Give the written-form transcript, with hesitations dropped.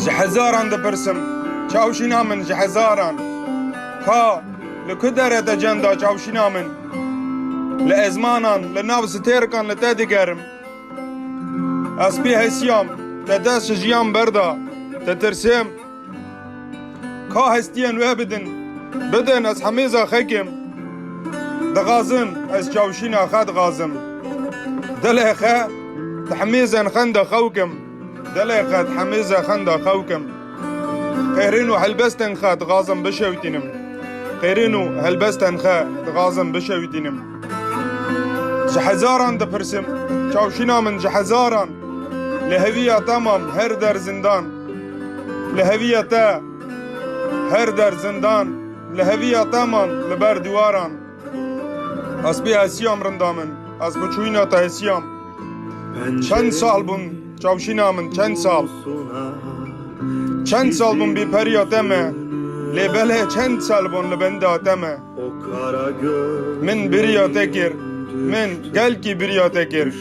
ji hezaran dipirsim çavşîna min ji hezaran ka li ku dere de cenda çavşîna min li ezmanan li nav stêrkan li te digerim ez pê hesiyam te dest ji jiyan berda te tirsim ka hestiyên wê bidin ez hemêza xekim dixazin ez çavşîna xwe dixazim dilê xwe di hemêzên xenda xewkim dilê xwe di hemêza xenda xewkim qêrîn û helbestên xwe dixazim bişewtînim qêrîn û helbestên xwe dixazim bişewtînim ji hezaran dipirsim çavşîna min ji hezaran li heviya temam her der zindan li heviya te her der zindan li heviya temam li ber diwaran ez bê hesiyam rinda min ez bi çûyîna te hesiyam çend sal bûn çavşîna min çend sal bûn bîperiya te me lê belê çend sal bûn li benda te me min biriya te kir min gelkî biriya te kir